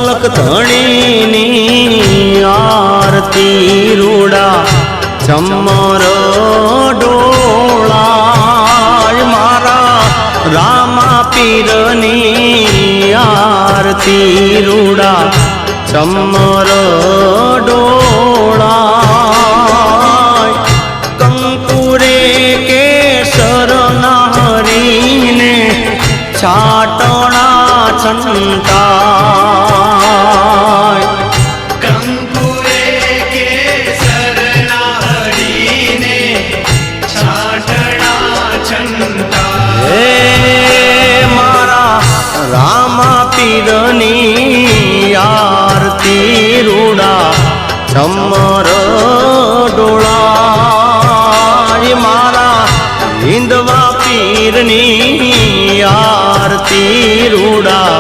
અલક ધણીની આરતી રૂડા ચમર ડોળાય મારા રામા પીરની આરતી રૂડા ચમર ડોળાય કંકુરે કેસર નારીને છાટણા છંટાય કંકુરે કેસર નારીને છાટણા છંટાય હે મારા રામા પીરની આરતી રૂડા ચમર ડોળાય મારા હિંદવા પીરની આરતી રૂડા